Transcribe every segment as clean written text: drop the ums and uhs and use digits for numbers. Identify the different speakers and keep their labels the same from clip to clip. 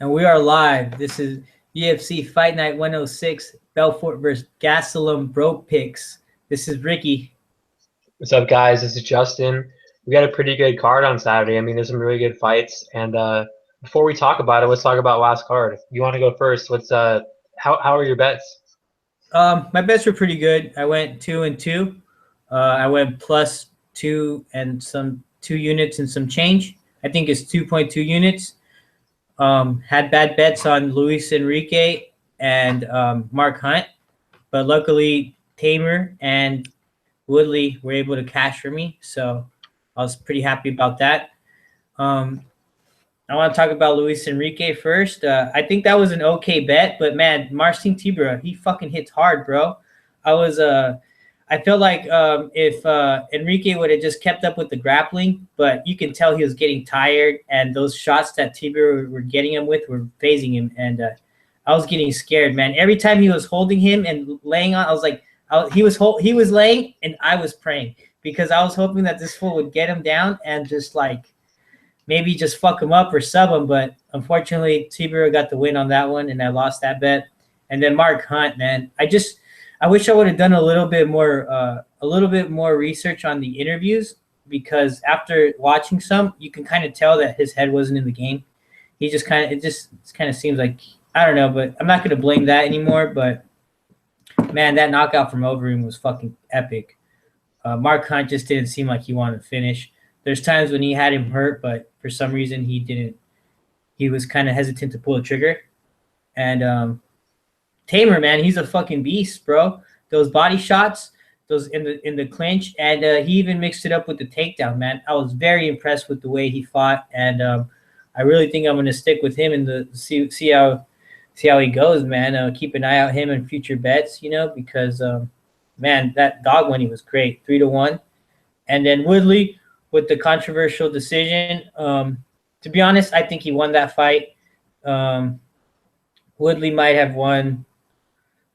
Speaker 1: And we are live. This is UFC Fight Night 106, Belfort versus Gastelum Bro Picks. This is Ricky.
Speaker 2: What's up, guys? This is Justin. We got a pretty good card on Saturday. I mean, there's some really good fights. And before we talk about it, let's talk about last card. You want to go first? How are your bets?
Speaker 1: My bets were pretty good. I went 2-2. I went +2 and some 2 units and some change. I think it's 2.2 units. Had bad bets on Luis Enrique and Mark Hunt, but luckily Tamer and Woodley were able to cash for me, so I was pretty happy about that. I want to talk about Luis Enrique first. I think that was an okay bet, but man, Marcin Tibura, he fucking hits hard, bro. I felt like if Enrique would have just kept up with the grappling, but you can tell he was getting tired, and those shots that Tibura were getting him with were phasing him, and I was getting scared, man. Every time he was holding him and laying on, I was like, he was laying, and I was praying because I was hoping that this fool would get him down and just like maybe just fuck him up or sub him. But unfortunately, Tibura got the win on that one, and I lost that bet. And then Mark Hunt, man, I wish I would have done a little bit more research on the interviews, because after watching some, you can kind of tell that his head wasn't in the game. He just kind of seems like, I don't know, but I'm not going to blame that anymore. But man, that knockout from Overeem was fucking epic. Mark Hunt just didn't seem like he wanted to finish. There's times when he had him hurt, but for some reason he didn't. He was kind of hesitant to pull the trigger. And Tamer, man, he's a fucking beast, bro. Those body shots, those in the clinch, and he even mixed it up with the takedown, man. I was very impressed with the way he fought, and I really think I'm gonna stick with him and see how he goes, man. Keep an eye out him in future bets, because man, that dog when he was great, 3-1, and then Woodley with the controversial decision. To be honest, I think he won that fight. Woodley might have won.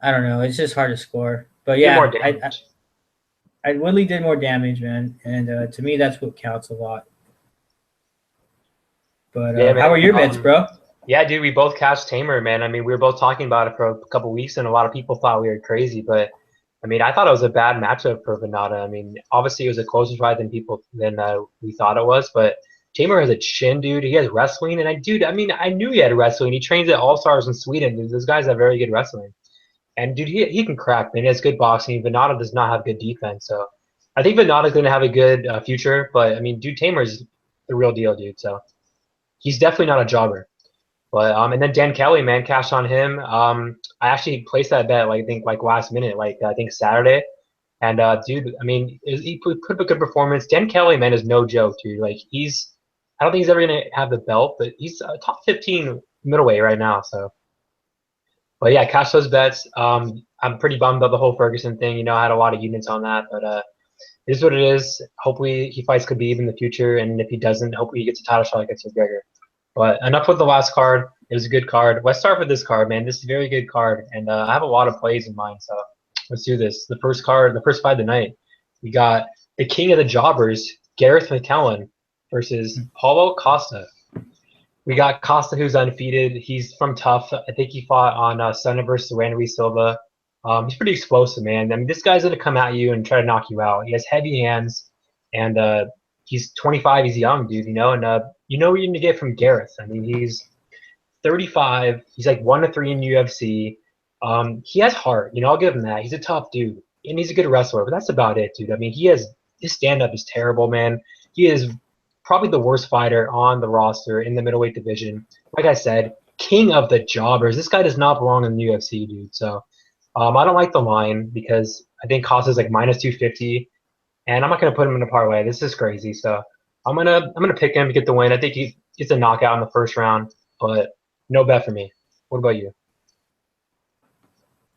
Speaker 1: I don't know. It's just hard to score. But yeah, Woodley did more damage, man. And to me, that's what counts a lot. But yeah, how are your bets, bro?
Speaker 2: Yeah, dude, we both cashed Tamer, man. I mean, we were both talking about it for a couple weeks, and a lot of people thought we were crazy. But I mean, I thought it was a bad matchup for Villante. I mean, obviously it was a closer fight than we thought it was. But Tamer has a chin, dude. He has wrestling, and I knew he had wrestling. He trains at All Stars in Sweden. Dude, those guys have very good wrestling. And dude, he can crack, man. He has good boxing. Villante does not have good defense, so I think Villante is going to have a good future. But I mean, dude, Tamer's the real deal, dude. So he's definitely not a jobber. But and then Dan Kelly, man, cashed on him. I actually placed that bet, I think last minute, I think Saturday. And dude, I mean, he put up a good performance. Dan Kelly, man, is no joke, dude. I don't think he's ever gonna have the belt, but he's top 15 middleweight right now. So. But yeah, cash those bets. I'm pretty bummed about the whole Ferguson thing. I had a lot of units on that, but it is what it is. Hopefully he fights Khabib in the future, and if he doesn't, hopefully he gets a title shot against McGregor. But enough with the last card. It was a good card. Let's start with this card, man. This is a very good card, and I have a lot of plays in mind, so let's do this. The first fight of the night, we got the king of the jobbers, Gareth McLellan, versus Paulo Costa. We got Costa, who's undefeated. He's from Tough. I think he fought on Sunday versus Randy Silva. He's pretty explosive, man. I mean, this guy's going to come at you and try to knock you out. He has heavy hands, and he's 25. He's young, dude, and what you're going to get from Gareth. I mean, he's 35. He's 1-3 in UFC. He has heart. I'll give him that. He's a tough dude, and he's a good wrestler, but that's about it, dude. I mean, his stand-up is terrible, man. He is probably the worst fighter on the roster in the middleweight division. Like I said, king of the jobbers. This guy does not belong in the UFC, dude. So I don't like the line because I think Costa's -250, and I'm not gonna put him in a parlay. This is crazy. So I'm gonna pick him to get the win. I think he gets a knockout in the first round, but no bet for me. What about you?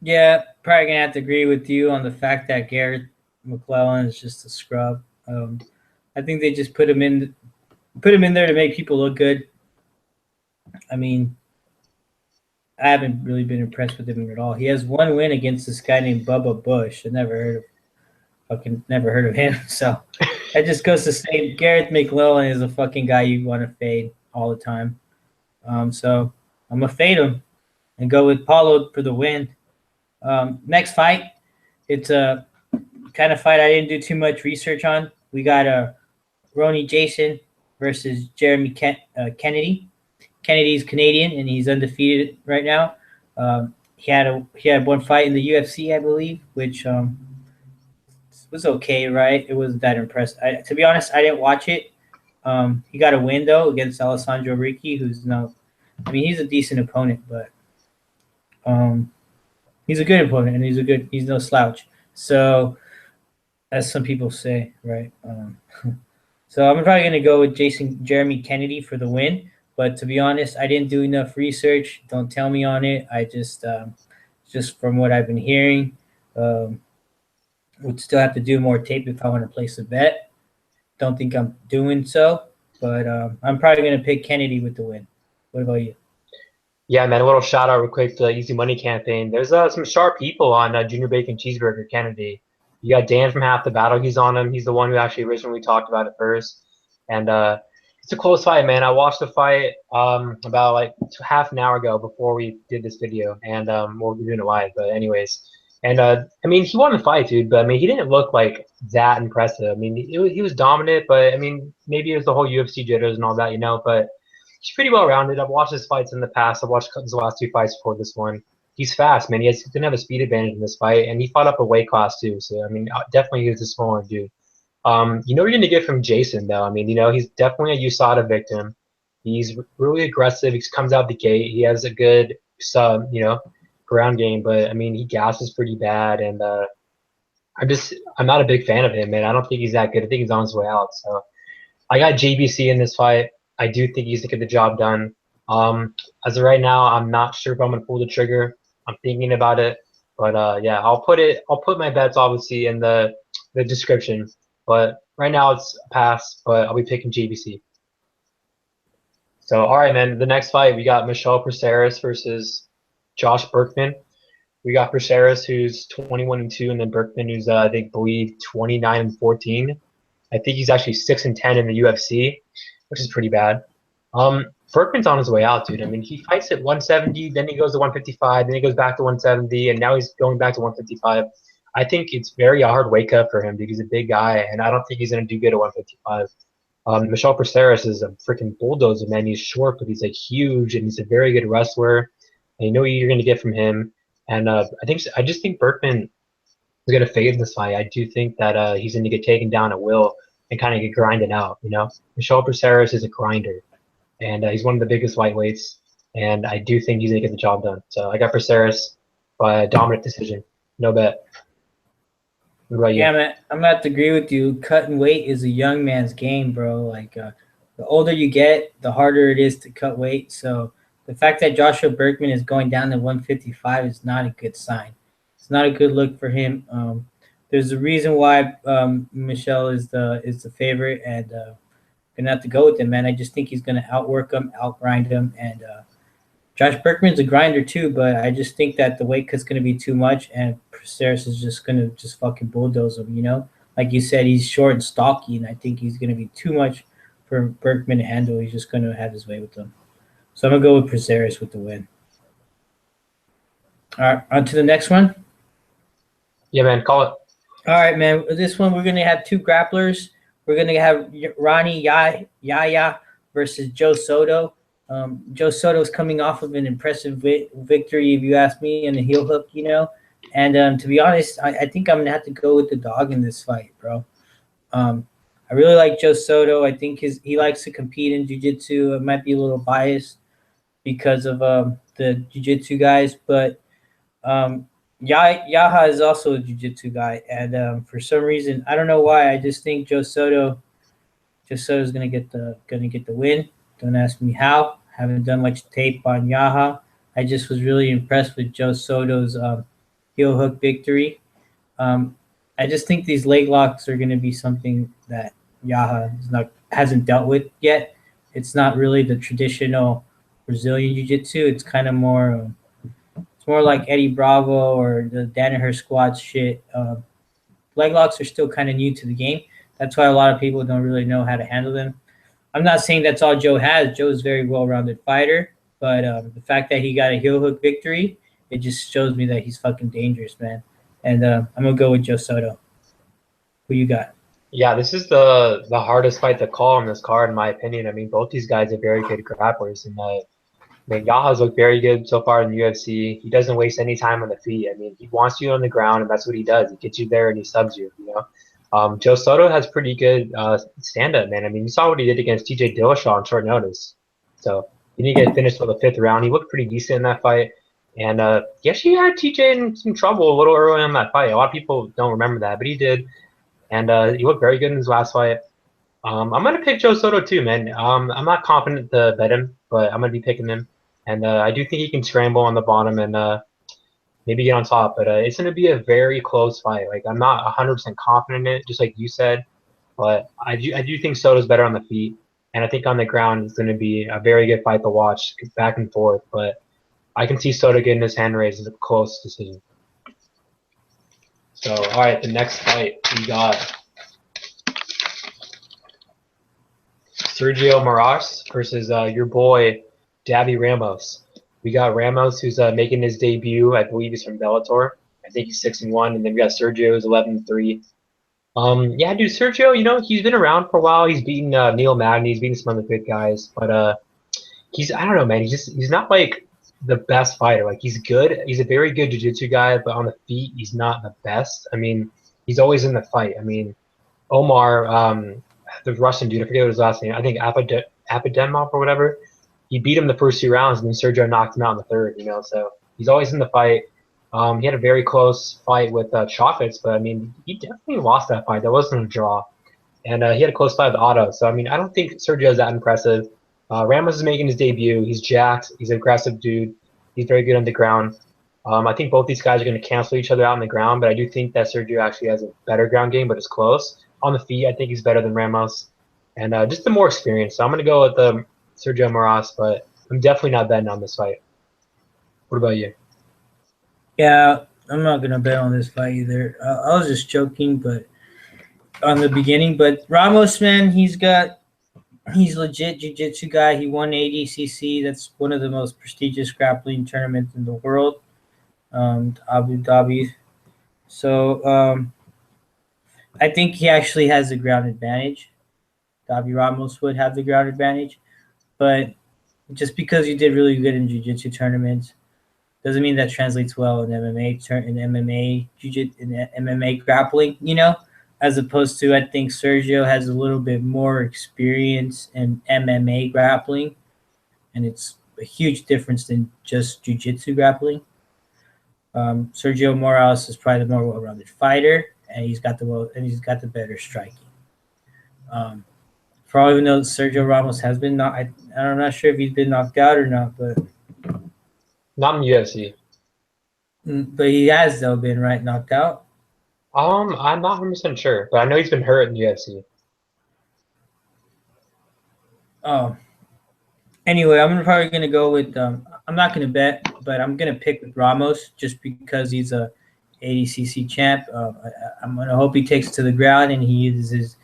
Speaker 1: Yeah, probably gonna have to agree with you on the fact that Gareth McLellan is just a scrub. I think they just put him in there to make people look good. I mean, I haven't really been impressed with him at all. He has one win against this guy named Bubba Bush. I never heard of him. So that just goes to say Gareth McLellan is a fucking guy you want to fade all the time. So I'm gonna fade him and go with Paulo for the win. Next fight, it's a kind of fight I didn't do too much research on. We got Ronnie Jason versus Jeremy Kennedy. Kennedy's Canadian and he's undefeated right now. He had one fight in the UFC, I believe, which was okay, right? It wasn't that impressive. To be honest, I didn't watch it. He got a win though against Alessandro Ricci, who's no, I mean he's a decent opponent, but he's a good opponent and he's no slouch. So as some people say, right? So I'm probably gonna go with Jeremy Kennedy for the win. But to be honest, I didn't do enough research. Don't tell me on it. I just from what I've been hearing, would still have to do more tape if I want to place a bet. Don't think I'm doing so, but I'm probably gonna pick Kennedy with the win. What about you?
Speaker 2: Yeah, man, a little shout out real quick to the Easy Money campaign. There's some sharp people on Junior Bacon Cheeseburger Kennedy. You got Dan from Half the Battle. He's on him. He's the one who actually originally talked about it first. And it's a close fight, man. I watched the fight about like half an hour ago before we did this video, and we're doing it live. But anyways, and I mean, he won the fight, dude. But I mean, he didn't look like that impressive. I mean, he was dominant, but I mean, maybe it was the whole UFC jitters and all that, you know. But he's pretty well rounded. I've watched his fights in the past. I've watched his last two fights before this one. He's fast, man. He didn't have a speed advantage in this fight, and he fought up a weight class too. So I mean, definitely he was a smaller dude. You know what you're gonna get from Jason though. I mean, you know, he's definitely a USADA victim. He's really aggressive. He comes out the gate. He has a good you know, ground game, but I mean, he gasses pretty bad, and I'm not a big fan of him, man. I don't think he's that good. I think he's on his way out. So I got JBC in this fight. I do think he's gonna get the job done. As of right now, I'm not sure if I'm gonna pull the trigger. I'm thinking about it, but yeah, I'll put my bets obviously in the description. But right now it's a pass, but I'll be picking JBC. So all right, man. The next fight we got Michel Prazeres versus Josh Burkman. We got Prazeres who's 21-2, and then Burkman who's I believe 29-14. I think he's actually 6-10 in the UFC, which is pretty bad. Burkman's on his way out, dude. I mean, he fights at 170, then he goes to 155, then he goes back to 170, and now he's going back to 155. I think it's very hard wake up for him, dude. He's a big guy, and I don't think he's gonna do good at 155. Michel Prazeres is a freaking bulldozer, man. He's short, but he's like huge, and he's a very good wrestler. And you know what you're gonna get from him. And I just think Burkman is gonna fade in this fight. I do think that he's gonna get taken down at will and kind of get grinded out. You know, Michel Prazeres is a grinder, and he's one of the biggest lightweights. And I do think he's gonna get the job done. So I got Prazeres by a dominant decision. No bet. What about you?
Speaker 1: Yeah, man, I'm gonna have to agree with you. Cutting weight is a young man's game, bro. Like the older you get, the harder it is to cut weight. So the fact that Joshua Burkman is going down to 155 is not a good sign. It's not a good look for him. There's a reason why Michel is the favorite, and gonna have to go with him, man. I just think he's gonna outwork him, outgrind him, and Josh Burkman's a grinder too, but I just think that the weight cut's gonna be too much, and Prazeres is just gonna just fucking bulldoze him. You know, like you said, he's short and stocky, and I think he's gonna be too much for Burkman to handle. He's just gonna have his way with them. So I'm gonna go with Prazeres with the win. All right, on to the next one.
Speaker 2: Yeah, man, call it.
Speaker 1: All right, man. This one we're gonna have two grapplers. We're gonna have Ronnie Yahya versus Joe Soto. Joe Soto's coming off of an impressive victory, if you ask me, in the heel hook, you know. And to be honest, I think I'm going to have to go with the dog in this fight, bro. I really like Joe Soto. I think he likes to compete in jiu-jitsu. It might be a little biased because of the jiu-jitsu guys, but Yahya is also a jiu-jitsu guy. And for some reason, I don't know why, I just think Joe Soto's going to get the win. Don't ask me how. Haven't done much tape on Yahya. I just was really impressed with Joe Soto's heel hook victory. I just think these leg locks are going to be something that Yahya hasn't dealt with yet. It's not really the traditional Brazilian jiu-jitsu. It's kind of more it's more like Eddie Bravo or the Danaher squats shit. Leg locks are still kind of new to the game. That's why a lot of people don't really know how to handle them. I'm not saying that's all Joe has. Joe's a very well-rounded fighter. But the fact that he got a heel hook victory, it just shows me that he's fucking dangerous, man. And I'm gonna go with Joe Soto. Who you got?
Speaker 2: Yeah, this is the hardest fight to call on this card, in my opinion. I mean, both these guys are very good grapplers, and I mean, Yahya's looked very good so far in the UFC. He doesn't waste any time on the feet. I mean, he wants you on the ground, and that's what he does. He gets you there and he subs you. You know, Joe Soto has pretty good stand-up, man. I mean, you saw what he did against TJ Dillashaw on short notice. So he didn't get finished till the 5th round. He looked pretty decent in that fight, and he actually had TJ in some trouble a little early on that fight. A lot of people don't remember that, but he did, and he looked very good in his last fight. I'm gonna pick Joe Soto too, man. I'm not confident to bet him, but I'm gonna be picking him. And I do think he can scramble on the bottom and maybe get on top. But it's going to be a very close fight. Like, I'm not 100% confident in it, just like you said. But I do think Soto's better on the feet. And I think on the ground it's going to be a very good fight to watch, back and forth. But I can see Soto getting his hand raised as a close decision. So, all right, the next fight we got Sergio Moraes versus your boy Ramos. We got Ramos, who's making his debut. I believe he's from Bellator. I think he's 6-1, and then we got Sergio, who's 11-3. Yeah, dude, Sergio, you know, he's been around for a while. He's beaten Neil Madden. He's beaten some other good guys, but I don't know, man. He's not like the best fighter. Like, he's good. He's a very good jiu-jitsu guy, but on the feet, he's not the best. I mean, he's always in the fight. I mean, Omar, the Russian dude, I forget what his last name. I think Apademov or whatever. He beat him the first 2 rounds, and then Sergio knocked him out in the 3rd. You know, so he's always in the fight. He had a very close fight with Chocolates, but I mean, he definitely lost that fight. That wasn't a draw, and he had a close fight with Otto. So I mean, I don't think Sergio is that impressive. Ramos is making his debut. He's jacked. He's an aggressive dude. He's very good on the ground. I think both these guys are going to cancel each other out on the ground, but I do think that Sergio actually has a better ground game, but it's close. On the feet, I think he's better than Ramos, and just the more experience. So I'm going to go with Sergio Moraes, but I'm definitely not betting on this fight. What about you?
Speaker 1: Yeah, I'm not gonna bet on this fight either. I was just joking, but on the beginning. But Ramos, man, he's legit jiu-jitsu guy. He won ADCC. That's one of the most prestigious grappling tournaments in the world, Abu Dhabi. So I think he actually has the ground advantage. Ramos would have the ground advantage. But just because you did really good in jiu-jitsu tournaments doesn't mean that translates well in MMA grappling, you know, as opposed to, I think Sergio has a little bit more experience in MMA grappling, and it's a huge difference than just jiu-jitsu grappling. Sergio Moraes is probably the more well-rounded fighter, and he's got the better striking. For all we know, Sergio Ramos has been knocked. I'm not sure if he's been knocked out or not, but
Speaker 2: Not in UFC.
Speaker 1: But he has though been knocked out.
Speaker 2: I'm not 100% sure, but I know he's been hurt in UFC.
Speaker 1: Oh, anyway, I'm probably gonna go with. I'm not gonna bet, but I'm gonna pick with Ramos just because he's a ADCC champ. I'm gonna hope he takes it to the ground and he uses his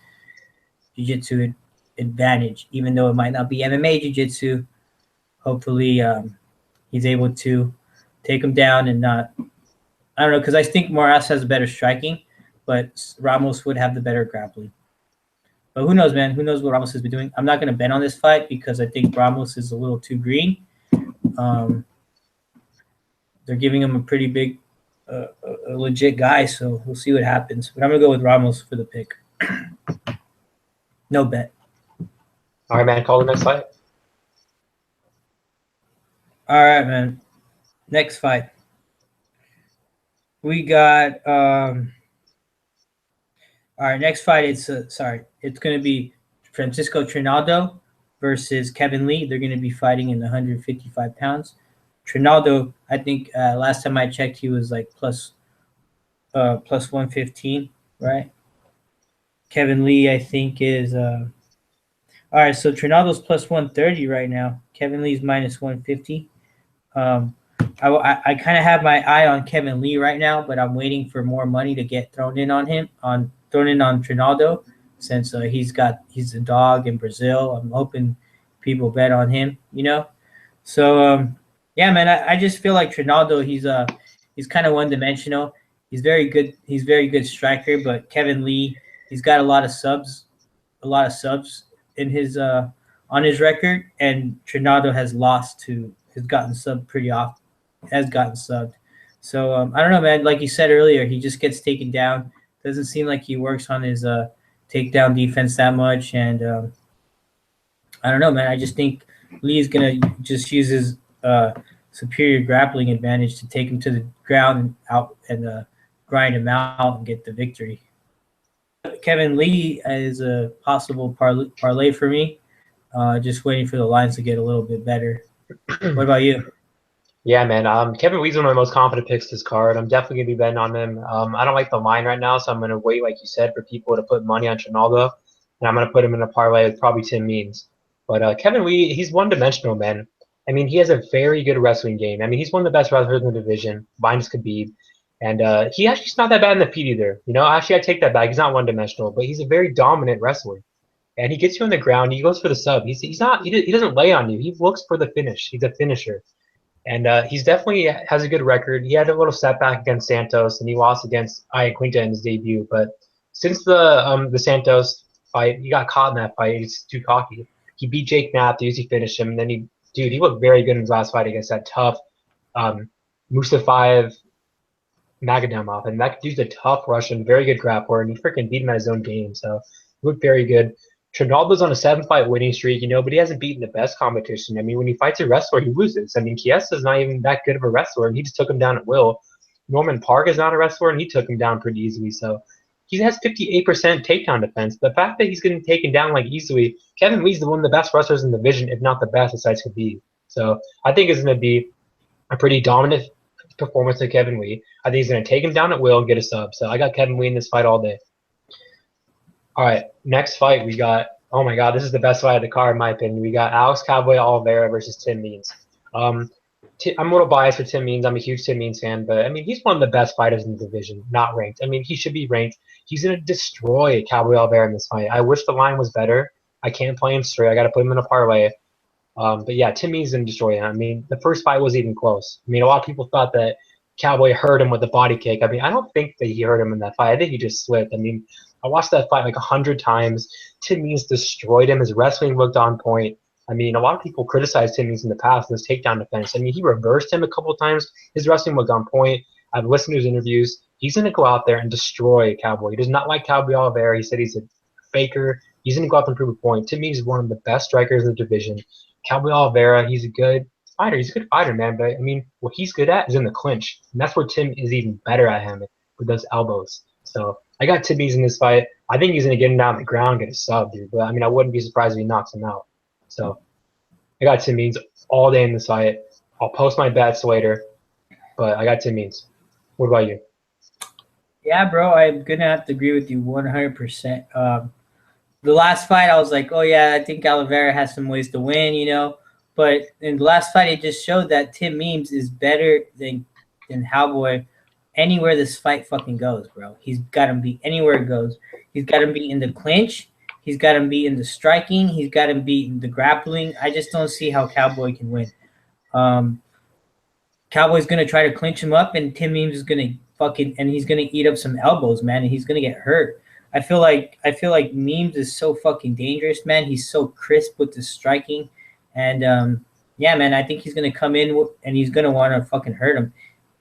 Speaker 1: jiu-jitsu advantage, even though it might not be MMA jiu-jitsu. Hopefully, he's able to take him down and not. I don't know, because I think Moraes has better striking, but Ramos would have the better grappling. But who knows, man? Who knows what Ramos has been doing? I'm not going to bet on this fight because I think Ramos is a little too green. They're giving him a pretty big, a legit guy, so we'll see what happens. But I'm going to go with Ramos for the pick. No bet.
Speaker 2: All right, man. Call the next fight.
Speaker 1: All right, man. Next fight. We got all right, next fight it's going to be Francisco Trinaldo versus Kelvin Lee. They're going to be fighting in the 155 pounds. Trinaldo, I think last time I checked he was like plus 115, right? Kelvin Lee I think is all right, so Trinaldo's plus 130 right now. Kelvin Lee's minus 150. I kind of have my eye on Kelvin Lee right now, but I'm waiting for more money to get thrown in on Trinaldo, since he's a dog in Brazil. I'm hoping people bet on him, you know. So yeah, man, I just feel like Trinaldo, he's kind of one dimensional. He's very good. He's very good striker, but Kevin Lee, he's got a lot of subs in his on his record, and Trinaldo has gotten subbed pretty often, has gotten subbed. So I don't know, man. Like you said earlier, he just gets taken down. Doesn't seem like he works on his takedown defense that much, and I don't know, man. I just think Lee's gonna just use his superior grappling advantage to take him to the ground and out and grind him out and get the victory. Kevin Lee is a possible parlay for me. Just waiting for the lines to get a little bit better. What about you?
Speaker 2: Yeah, man. Kevin Lee's one of my most confident picks this card. I'm definitely gonna be betting on him. I don't like the line right now, so I'm gonna wait, like you said, for people to put money on Trinaldo, and I'm gonna put him in a parlay with probably Tim Means. But Kevin Lee, he's one-dimensional, man. I mean, he has a very good wrestling game. I mean, he's one of the best wrestlers in the division, minus Khabib, and he actually's not that bad in the feet either. You know, actually, I take that back. He's not one-dimensional, but he's a very dominant wrestler. And he gets you on the ground. He goes for the sub. He's not. He doesn't lay on you. He looks for the finish. He's a finisher. And he's definitely has a good record. He had a little setback against Santos, and he lost against Iaquinta in his debut. But since the Santos fight, he got caught in that fight. He's too cocky. He beat Jake Matthews. He finished him. And then he looked very good in his last fight against that tough Mustafayev Magomedov. And that dude's a tough Russian, very good grappler, and he freaking beat him at his own game. So he looked very good. Trinaldo's on a 7-fight winning streak, but he hasn't beaten the best competition. I mean, when he fights a wrestler, he loses. I mean, Chiesta's not even that good of a wrestler, and he just took him down at will. Norman Park is not a wrestler, and he took him down pretty easily. So he has 58% takedown defense. The fact that he's getting taken down like easily, Kevin Lee's one of the best wrestlers in the division, if not the best, besides Khabib. So I think it's going to be a pretty dominant performance of Kevin Lee. I think he's going to take him down at will and get a sub. So I got Kevin Lee in this fight all day. All right, next fight we got. Oh my God, this is the best fight of the card in my opinion. We got Alex Cowboy Oliveira versus Tim Means. I'm a little biased for Tim Means. I'm a huge Tim Means fan, but I mean he's one of the best fighters in the division, not ranked. I mean he should be ranked. He's gonna destroy Cowboy Oliveira in this fight. I wish the line was better. I can't play him straight. I got to put him in a parlay. But yeah, Tim Means is gonna destroy him. I mean the first fight wasn't even close. I mean a lot of people thought that Cowboy hurt him with the body kick. I mean I don't think that he hurt him in that fight. I think he just slipped. I mean I watched that fight like 100 times. Tim Means destroyed him. His wrestling looked on point. I mean, a lot of people criticized Tim Means in the past in his takedown defense. I mean, he reversed him a couple of times. His wrestling looked on point. I've listened to his interviews. He's going to go out there and destroy Cowboy. He does not like Cowboy Oliveira. He said he's a faker. He's going to go out there and prove a point. Tim Means is one of the best strikers in the division. Cowboy Oliveira, he's a good fighter. He's a good fighter, man. But, I mean, what he's good at is in the clinch. And that's where Tim is even better at him with those elbows. So I got Tim Means in this fight. I think he's going to get him down on the ground, get a sub, dude. But, I mean, I wouldn't be surprised if he knocks him out. So I got Tim Means all day in this fight. I'll post my bets later, but I got Tim Means. What about you?
Speaker 1: Yeah, bro, I'm going to have to agree with you 100%. The last fight, I was like, oh, yeah, I think Oliveira has some ways to win, But in the last fight, it just showed that Tim Means is better than Cowboy anywhere this fight fucking goes, bro. He's got him beat anywhere it goes. He's got him beat in the clinch. He's got him beat in the striking. He's got him beat in the grappling. I just don't see how Cowboy can win. Cowboy's going to try to clinch him up, and Tim Means is going to he's going to eat up some elbows, man, and he's going to get hurt. I feel like Memes is so fucking dangerous, man. He's so crisp with the striking. And, yeah, man, I think he's going to come in and he's going to want to fucking hurt him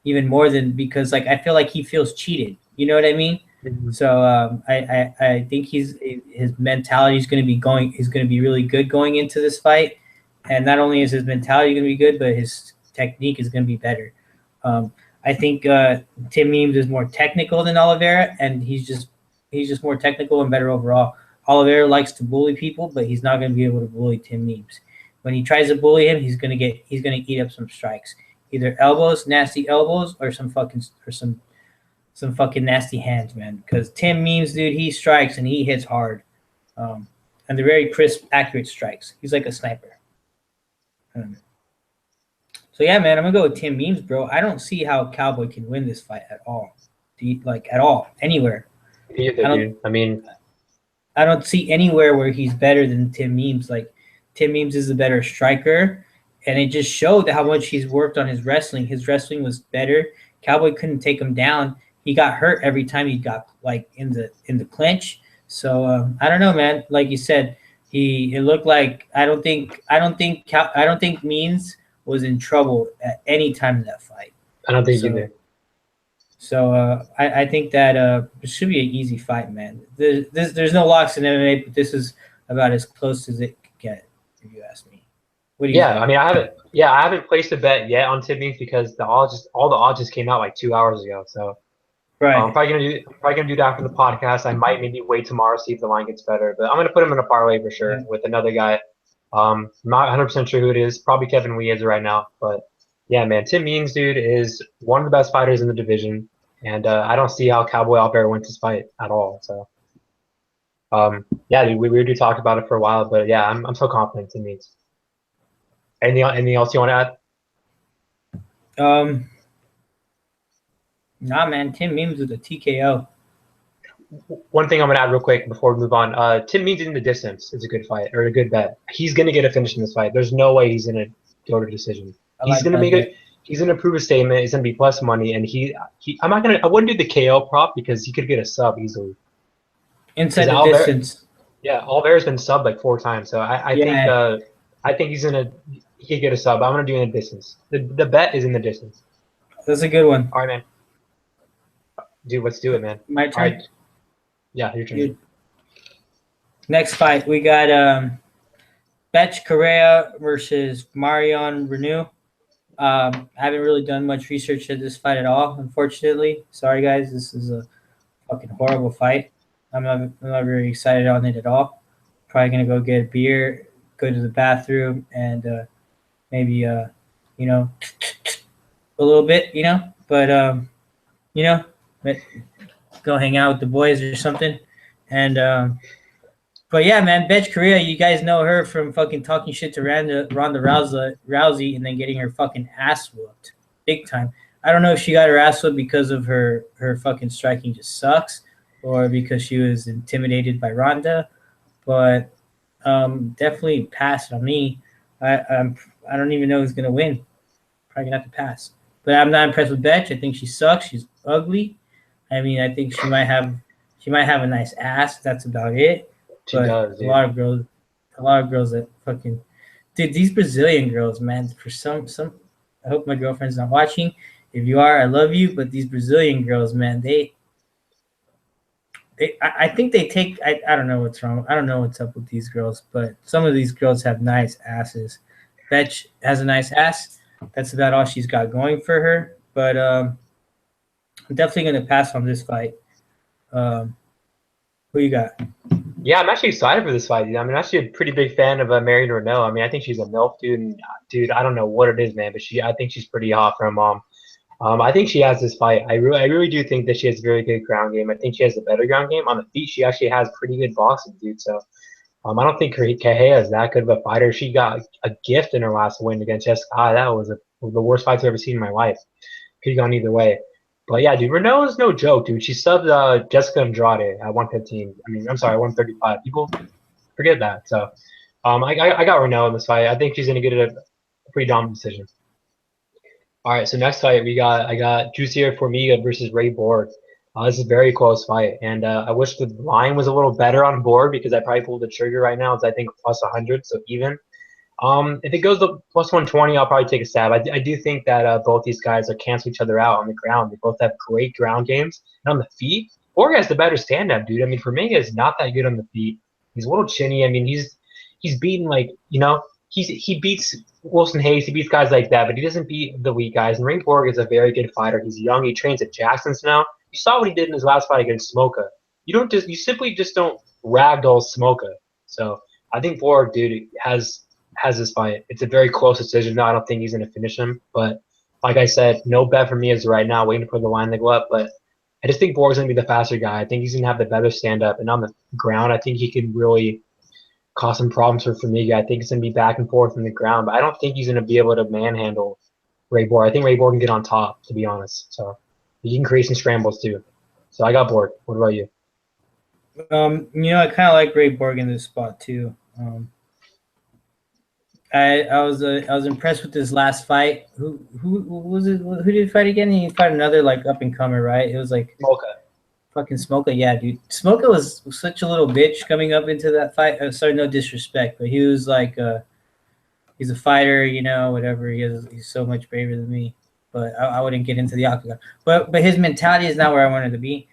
Speaker 1: even more than because, like, I feel like he feels cheated. You know what I mean? Mm-hmm. So I think his mentality is going to be really good going into this fight. And not only is his mentality going to be good, but his technique is going to be better. I think Tim Means is more technical than Oliveira, and he's just more technical and better overall. Oliveira likes to bully people, but he's not going to be able to bully Tim Means. When he tries to bully him, he's going to eat up some strikes, either elbows, nasty elbows, or some fucking nasty hands, man. Because Tim Means, dude, he strikes and he hits hard, and they're very crisp, accurate strikes. He's like a sniper. So yeah, man, I'm gonna go with Tim Means, bro. I don't see how Cowboy can win this fight at all, at all, anywhere. I don't see anywhere where he's better than Tim Means. Like, Tim Means is a better striker, and it just showed how much he's worked on his wrestling. His wrestling was better. Cowboy couldn't take him down. He got hurt every time he got like in the clinch. So I don't know, man. Like you said, it looked like I don't think Means was in trouble at any time in that fight.
Speaker 2: I don't think either.
Speaker 1: So I think that it should be an easy fight, man. There's no locks in MMA, but this is about as close as it could get, if you ask me. What do you think?
Speaker 2: I mean, I haven't placed a bet yet on Tim Means because all the odds just came out like 2 hours ago. So
Speaker 1: Right.
Speaker 2: I'm probably gonna do that after the podcast. I might maybe wait tomorrow, see if the line gets better, but I'm gonna put him in a parlay for sure with another guy. Not 100% sure who it is. Probably Kevin Lee is right now, but yeah, man, Tim Means, dude, is one of the best fighters in the division, and I don't see how Cowboy Oliveira wins this fight at all. So, yeah, dude, we already talked about it for a while, but yeah, I'm so confident Tim Means. Anything else you want to add?
Speaker 1: Nah, man. Tim Means with a TKO.
Speaker 2: One thing I'm gonna add real quick before we move on. Tim Means in the distance is a good fight or a good bet. He's gonna get a finish in this fight. There's no way he's gonna go to decision. He's gonna make it. He's gonna prove a statement. He's gonna be plus money, and I wouldn't do the KO prop because he could get a sub easily.
Speaker 1: Inside the distance.
Speaker 2: Yeah, Oliveira's been subbed like 4 times, so I think he could get a sub. I'm gonna do in the distance. The bet is in the distance.
Speaker 1: That's a good one.
Speaker 2: All right, man. Dude, let's do it, man.
Speaker 1: My turn.
Speaker 2: All right. Yeah, your turn.
Speaker 1: Dude. Next fight, we got Correia versus Marion Reneau. I haven't really done much research at this fight at all, unfortunately. Sorry, guys. This is a fucking horrible fight. I'm not very excited on it at all. Probably going to go get a beer, go to the bathroom, and maybe, a little bit, but, go hang out with the boys or something. And but yeah, man, Correia, you guys know her from fucking talking shit to Ronda Rousey and then getting her fucking ass whooped big time. I don't know if she got her ass whooped because of her fucking striking just sucks or because she was intimidated by Ronda, but definitely pass on me. I don't even know who's gonna win. Probably gonna have to pass. But I'm not impressed with Betch. I think she sucks. She's ugly. I mean, I think she might have a nice ass. That's about it.
Speaker 2: She does.
Speaker 1: A lot of girls that fucking, dude. These Brazilian girls, man. For some, I hope my girlfriend's not watching. If you are, I love you. But these Brazilian girls, man, I think they take. I don't know what's wrong. I don't know what's up with these girls. But some of these girls have nice asses. Betch has a nice ass. That's about all she's got going for her. But I'm definitely gonna pass on this fight. Who you got?
Speaker 2: Yeah, I'm actually excited for this fight. I'm actually a pretty big fan of Marion Reneau. I mean, I think she's a MILF, dude. And, dude, I don't know what it is, man, but I think she's pretty hot for a mom. I think she has this fight. I really do think that she has a very good ground game. I think she has a better ground game. On the feet, she actually has pretty good boxing, dude. So I don't think Correia is that good of a fighter. She got a gift in her last win against Jessica. That was the worst fight I've ever seen in my life. Could have gone either way. But yeah, dude, Reneau is no joke, dude. She subbed Jessica Andrade at 115. I'm sorry, 135. People forget that. So I got Reneau in this fight. I think she's gonna get a pretty dominant decision. All right, so next fight I got Jussier Formiga versus Ray Borg. This is a very close fight, and I wish the line was a little better on Borg because I probably pulled the trigger right now. It's I think plus 100, so even. If it goes to plus 120, I'll probably take a stab. I do think that both these guys are cancel each other out on the ground. They both have great ground games. And on the feet, Borg has the better stand-up, dude. I mean, Formiga is not that good on the feet. He's a little chinny. I mean, he's beaten he beats Wilson Hayes. He beats guys like that, but he doesn't beat the weak guys. And Ray Borg is a very good fighter. He's young. He trains at Jackson's now. You saw what he did in his last fight against Smoka. You simply just don't ragdoll Smoka. So I think Borg, dude, has this fight. It's a very close decision. No, I don't think he's going to finish him. But like I said, no bet for me as of right now, waiting for the line to go up. But I just think Borg's going to be the faster guy. I think he's going to have the better stand-up. And on the ground, I think he can really cause some problems for Formiga. I think it's going to be back and forth in the ground. But I don't think he's going to be able to manhandle Ray Borg. I think Ray Borg can get on top, to be honest. So he can create some scrambles too. So I got Borg. What about you?
Speaker 1: I kind of like Ray Borg in this spot too. I was impressed with his last fight. Who was it? Who did he fight again? He fought another like up and comer, right? It was like
Speaker 2: Mocha.
Speaker 1: fucking Smoka. Yeah, dude. Smoka was such a little bitch coming up into that fight. Sorry, no disrespect, but he was like he's a fighter, you know, whatever. He's so much braver than me. But I wouldn't get into the octagon. But his mentality is not where I wanted to be.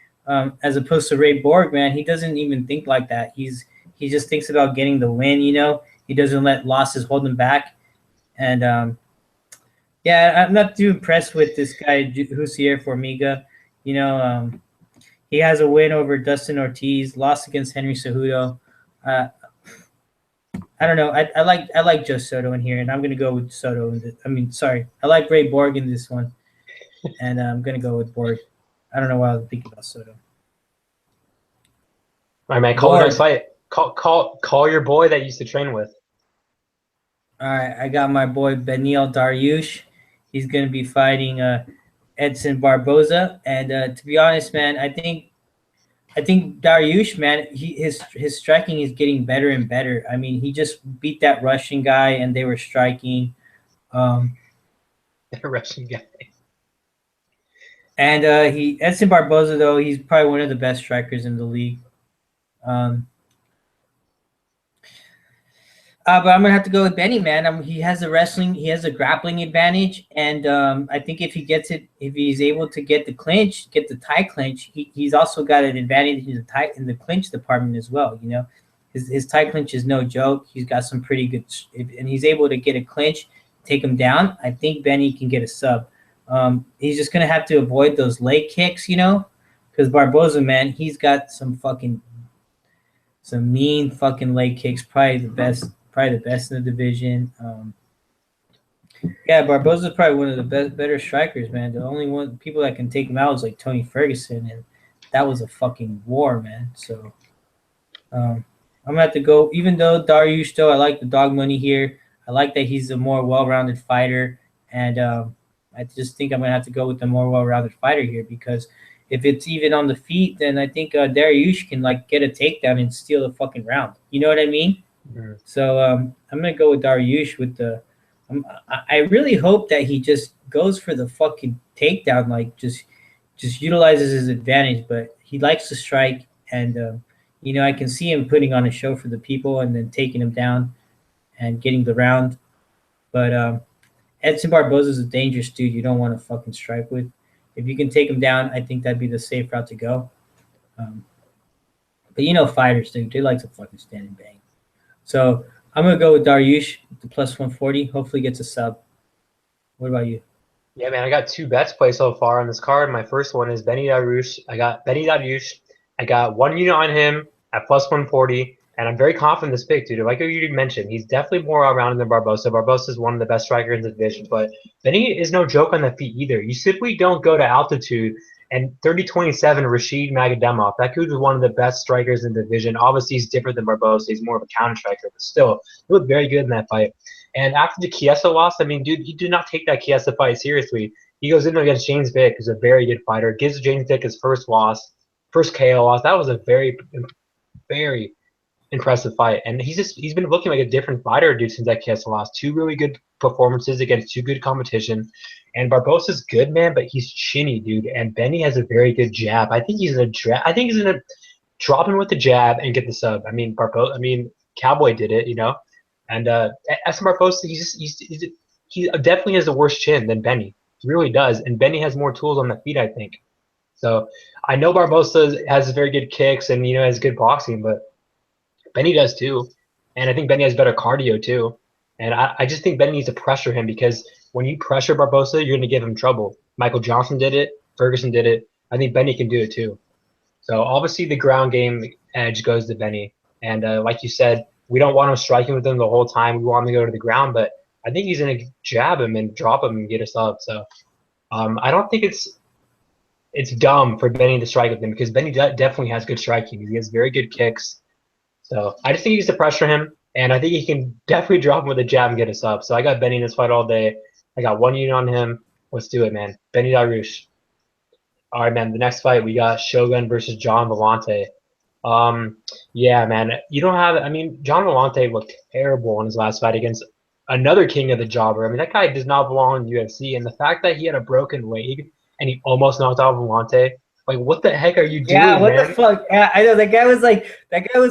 Speaker 1: As opposed to Ray Borg, man, he doesn't even think like that. He just thinks about getting the win, you know. He doesn't let losses hold him back. And yeah, I'm not too impressed with this guy, Husier Formiga. You know, he has a win over Dustin Ortiz, lost against Henry Cejudo. I don't know. I like Joe Soto in here, and I'm gonna go with Soto. I like Ray Borg in this one, and I'm gonna go with Borg. I don't know why I was thinking about Soto.
Speaker 2: All right, man. Call the next fight. Call your boy that you used to train with.
Speaker 1: All right, I got my boy Beneil Dariush. He's gonna be fighting Edson Barboza, and to be honest, man, I think Dariush, man, his striking is getting better and better. I mean, he just beat that Russian guy, and they were striking.
Speaker 2: The Russian guy.
Speaker 1: And Edson Barboza, though, he's probably one of the best strikers in the league. But I'm gonna have to go with Benny, man. He has a grappling advantage, and I think if he's able to get the tie clinch, he's also got an advantage in the clinch department as well. You know, his tie clinch is no joke. He's got some pretty good, and he's able to get a clinch, take him down. I think Benny can get a sub. He's just gonna have to avoid those leg kicks, you know, because Barboza, man, he's got some mean fucking leg kicks. Probably the best in the division. Yeah, Barboza is probably one of the better strikers, man. The only people that can take him out is like Tony Ferguson, and that was a fucking war, man. So I'm gonna have to go. Even though Dariush, though, I like the dog money here. I like that he's a more well-rounded fighter, and I just think I'm gonna have to go with the more well-rounded fighter here, because if it's even on the feet, then I think Dariush can like get a takedown and steal the fucking round. You know what I mean?
Speaker 2: Mm-hmm.
Speaker 1: So I'm gonna go with Dariush with the. I really hope that he just goes for the fucking takedown, like just utilizes his advantage. But he likes to strike, and you know, I can see him putting on a show for the people and then taking him down and getting the round. But Edson Barboza is a dangerous dude. You don't want to fucking strike with. If you can take him down, I think that'd be the safe route to go. But you know, fighters, dude, they like to fucking stand and bang. So I'm gonna go with Dariush, the plus 140. Hopefully gets a sub. What about you?
Speaker 2: Yeah, man, I got 2 bets played so far on this card. My first one is Benny Dariush. I got Benny Dariush. I got 1 unit on him at plus 140, and I'm very confident in this pick, dude. Like you mentioned, he's definitely more all-rounded than Barboza. Barboza is one of the best strikers in the division, but Benny is no joke on the feet either. You simply don't go to altitude. And 30-27, Rashid Magademov. That dude was one of the best strikers in the division. Obviously, he's different than Barboza. He's more of a counter striker, but still, he looked very good in that fight. And after the Chiesa loss, I mean, dude, he did not take that Chiesa fight seriously. He goes in there against James Vick, who's a very good fighter, gives James Vick his first KO loss. That was a very, very impressive fight. And he's been looking like a different fighter, dude, since that Chiesa loss. 2 really good performances against 2 good competition. And Barboza's good, man, but he's chinny, dude. And Benny has a very good jab. I think he's gonna drop him with the jab and get the sub. I mean, Cowboy did it, you know. And Edson Barboza, he definitely has a worse chin than Benny. He really does. And Benny has more tools on the feet, I think. So I know Barboza has very good kicks and, you know, has good boxing, but Benny does too. And I think Benny has better cardio too. And I just think Benny needs to pressure him, because when you pressure Barboza, you're going to give him trouble. Michael Johnson did it. Ferguson did it. I think Benny can do it too. So obviously the ground game edge goes to Benny. And like you said, we don't want him striking with him the whole time. We want him to go to the ground. But I think he's going to jab him and drop him and get us up. So I don't think it's dumb for Benny to strike with him, because Benny definitely has good striking. He has very good kicks. So I just think he needs to pressure him. And I think he can definitely drop him with a jab and get us up. So I got Benny in this fight all day. I got 1 unit on him. Let's do it, man. Benny Dariush. All right, man. The next fight, we got Shogun versus John Villante. Yeah, man. You don't have – I mean, John Villante looked terrible in his last fight against another king of the jobber. I mean, that guy does not belong in UFC, and the fact that he had a broken leg and he almost knocked out Villante, like, what the heck are you
Speaker 1: Yeah,
Speaker 2: doing,
Speaker 1: what the
Speaker 2: man?
Speaker 1: fuck? Yeah, I know that guy was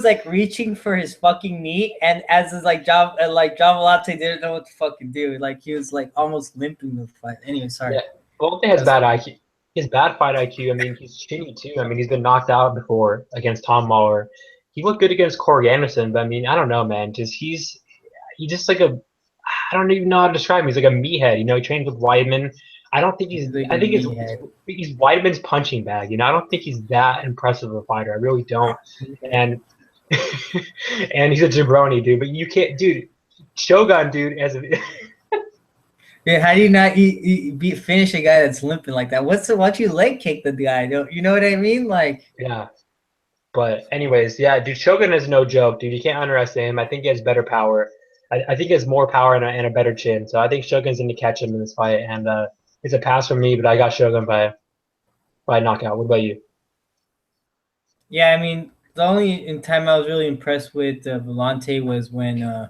Speaker 1: like reaching for his fucking knee, and as his John Volante didn't know what to fucking do. Like he was like almost limping the fight. Anyway, sorry.
Speaker 2: Yeah, Villante has
Speaker 1: That's
Speaker 2: bad IQ. He has bad fight IQ. I mean, he's chinny too. I mean, he's been knocked out before against Tom Muller. He looked good against Corey Anderson, but I mean, I don't know, man. Just he just like a I don't even know how to describe him. He's like a meathead. You know, he trains with Weidman. I don't think he's.
Speaker 1: he's like
Speaker 2: I
Speaker 1: a
Speaker 2: think
Speaker 1: meathead.
Speaker 2: he's Weidman's punching bag. You know, I don't think he's that impressive of a fighter. I really don't. And and he's a jabroni, dude. But you can't, dude. Shogun, dude, as a
Speaker 1: Yeah, how do you not finish a guy that's limping like that? Why you leg kick the guy? You know what I mean? Like,
Speaker 2: yeah. But anyways, yeah, dude, Shogun is no joke, dude. You can't underestimate him. I think he has better power. I think he has more power and a better chin. So I think Shogun's going to catch him in this fight. And it's a pass from me, but I got Shogun by knockout. What about you?
Speaker 1: yeah, I mean, the only time I was really impressed with Villante was when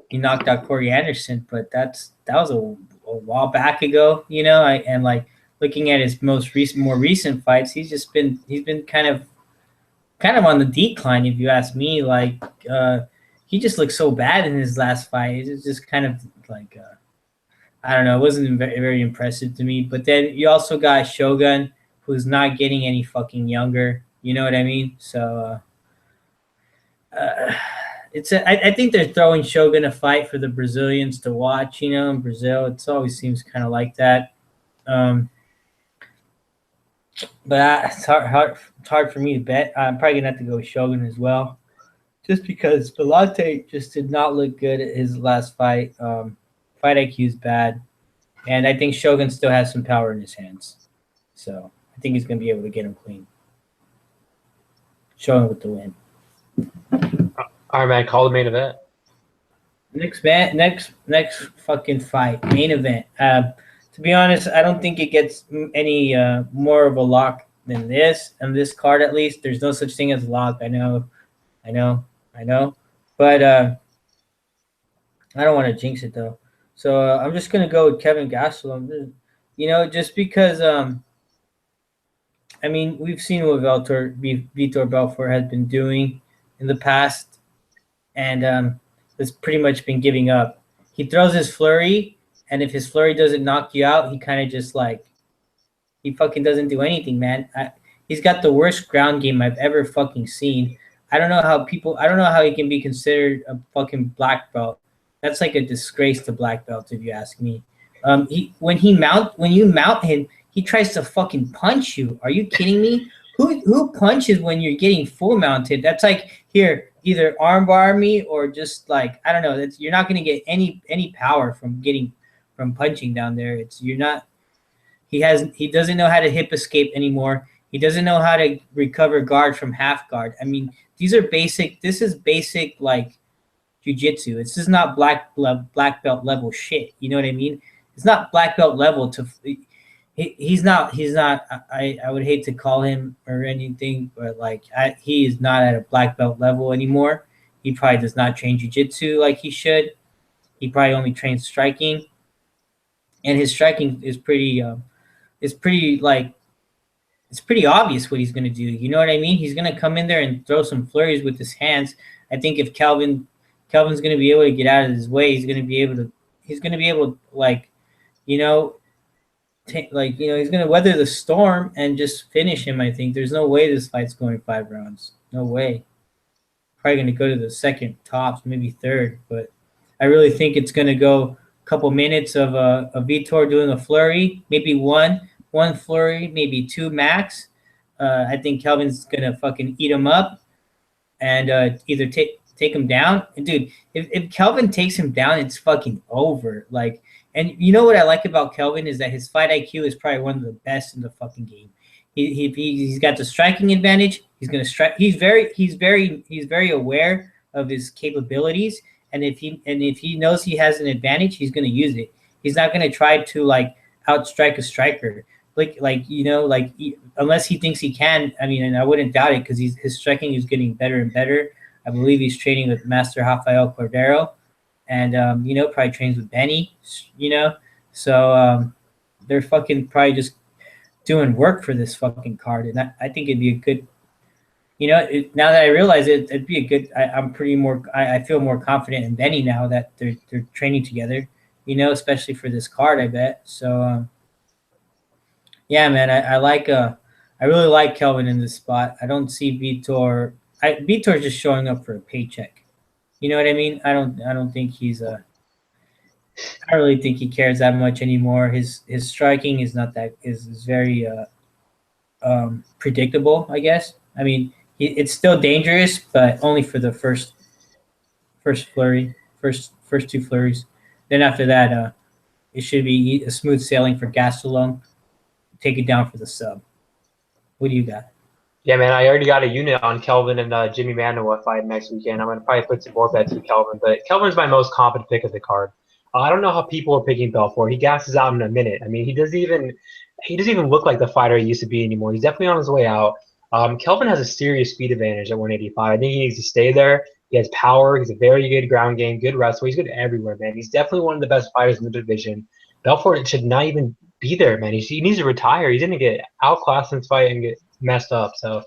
Speaker 1: he knocked out Corey Anderson, but that was a while back ago, you know. And like looking at his more recent fights, he's been kind of on the decline, if you ask me. Like he just looked so bad in his last fight. It's just kind of like I don't know, it wasn't very, very impressive to me. But then you also got Shogun, who's not getting any fucking younger. You know what I mean? So I think they're throwing Shogun a fight for the Brazilians to watch. You know, in Brazil, it always seems kind of like that. But it's hard for me to bet. I'm probably gonna have to go with Shogun as well, just because Villante just did not look good at his last fight. Fight IQ is bad, and I think Shogun still has some power in his hands, so I think he's gonna be able to get him clean. Shogun with the win.
Speaker 2: All right, man. Call the main event.
Speaker 1: Next fucking fight, main event. To be honest, I don't think it gets any more of a lock than this, and this card at least. There's no such thing as a lock. I know. But I don't want to jinx it though. So I'm just gonna go with Kelvin Gastelum. You know, just because I mean, we've seen what Vitor Belfort has been doing in the past, and has pretty much been giving up. He throws his flurry, and if his flurry doesn't knock you out, he kind of just like he fucking doesn't do anything, man. He's got the worst ground game I've ever fucking seen. I don't know how he can be considered a fucking black belt. That's like a disgrace to black belt, if you ask me. When you mount him, he tries to fucking punch you. Are you kidding me? Who punches when you're getting full mounted? That's like, here, either armbar me or just like, I don't know. You're not gonna get any power from punching down there. He doesn't know how to hip escape anymore. He doesn't know how to recover guard from half guard. I mean, this is basic like jiu-jitsu. This is not black belt level shit. You know what I mean? It's not black belt level he's not I would hate to call him or anything, but like he is not at a black belt level anymore. He probably does not train jiu-jitsu like he should. He probably only trains striking, and his striking is pretty obvious what he's going to do. You know what I mean? He's going to come in there and throw some flurries with his hands. I think if Kelvin's going to be able to get out of his way, he's going to be able to like, you know, he's going to weather the storm and just finish him. I think there's no way this fight's going 5 rounds. No way. Probably going to go to the second tops, maybe third, but I really think it's going to go a couple minutes of Vitor doing a flurry, maybe one flurry, maybe 2 max. I think Kelvin's going to fucking eat him up and either take him down. And dude, if Kelvin takes him down, it's fucking over. Like, and you know what I like about Kelvin is that his fight IQ is probably one of the best in the fucking game. He's got the striking advantage. He's gonna strike. He's very aware of his capabilities, and if he knows he has an advantage, he's gonna use it. He's not gonna try to like outstrike a striker. Unless he thinks he can. I mean, and I wouldn't doubt it because his striking is getting better and better. I believe he's training with Master Rafael Cordero, and probably trains with Benny, so they're fucking probably just doing work for this fucking card, and I think it'd be a good. Now that I realize it, it'd be a good. I feel more confident in Benny now that they're training together. Especially for this card, I bet. So yeah, man, I really like Kelvin in this spot. I don't see Vitor. Vitor's just showing up for a paycheck. You know what I mean? I don't think he's a. I don't really think he cares that much anymore. His striking is not that is very predictable, I guess. I mean, it's still dangerous, but only for the first flurry, first two flurries. Then after that, it should be a smooth sailing for Gastelum. Take it down for the sub. What do you got?
Speaker 2: Yeah, man, I already got a unit on Kelvin and Jimmy Manuwa fight next weekend. I'm going to probably put some more bets with Kelvin, but Kelvin's my most confident pick of the card. I don't know how people are picking Belfort. He gasses out in a minute. I mean, he doesn't even look like the fighter he used to be anymore. He's definitely on his way out. Kelvin has a serious speed advantage at 185. I think he needs to stay there. He has power. He's a very good ground game, good wrestler. He's good everywhere, man. He's definitely one of the best fighters in the division. Belfort should not even be there, man. He needs to retire. He's going to get outclassed in this fight and get messed up. So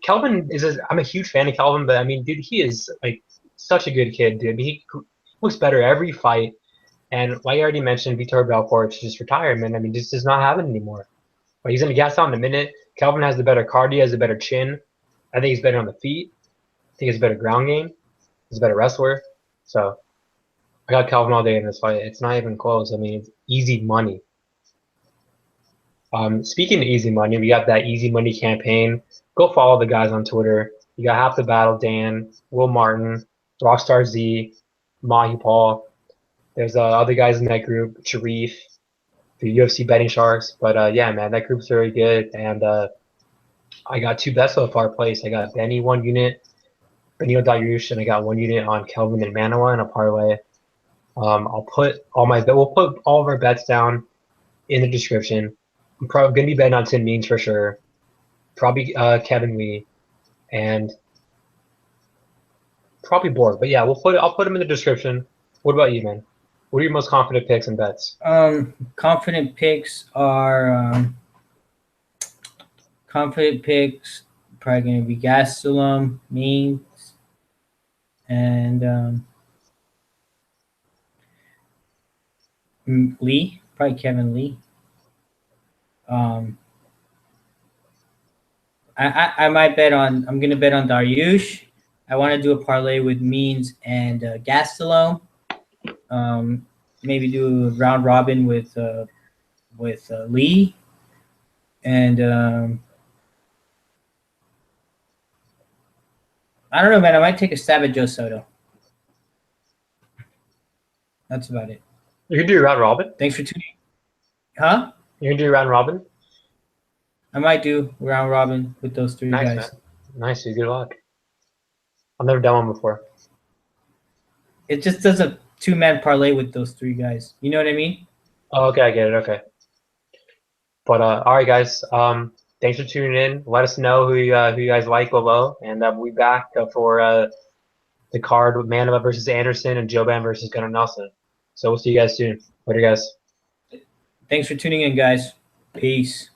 Speaker 2: Kelvin I'm a huge fan of Kelvin, but I mean, dude, he is like such a good kid, dude. He looks better every fight. And like I already mentioned, Vitor Belfort should just retire, man. I mean, this does not happen anymore. But he's going to gas out in a minute. Kelvin has the better cardio, has the better chin. I think he's better on the feet. I think he's a better ground game. He's a better wrestler. So I got Kelvin all day in this fight. It's not even close. I mean, it's easy money. Speaking of easy money, we got that easy money campaign. Go follow the guys on Twitter. You got Half the Battle, Dan, Will Martin, Rockstar Z, Mahi Paul. There's other guys in that group, Sharif, the UFC betting sharks. But yeah, man, that group's very good. And I got two bets so far placed. I got Benny 1 unit, Benito Dariush, and I got 1 unit on Kelvin and Manuwa in a parlay. We'll put all of our bets down in the description. I'm probably gonna be betting on Tim Means for sure. Probably Kevin Lee, and probably Borg. But yeah, I'll put them in the description. What about you, man? What are your most confident picks and bets?
Speaker 1: Confident picks are probably going to be Gastelum, Means, and Lee. Probably Kevin Lee. I might bet on. I'm gonna bet on Dariush. I want to do a parlay with Means and Gastelum. Maybe do a round robin with Lee, and I don't know, man. I might take a stab at Joe Soto. That's about it.
Speaker 2: You can do round robin.
Speaker 1: Thanks for tuning. Huh?
Speaker 2: You can do round robin.
Speaker 1: I might do round robin with those three guys.
Speaker 2: Man. Nice, dude. Good luck. I've never done one before.
Speaker 1: It just does a 2-man parlay with those three guys. You know what I mean?
Speaker 2: Oh, okay, I get it. Okay. But all right, guys. Thanks for tuning in. Let us know who you guys like below, and we'll be back for the card with Manuwa versus Anderson and Joban versus Gunnar Nelson. So we'll see you guys soon. Later, guys.
Speaker 1: Thanks for tuning in, guys. Peace.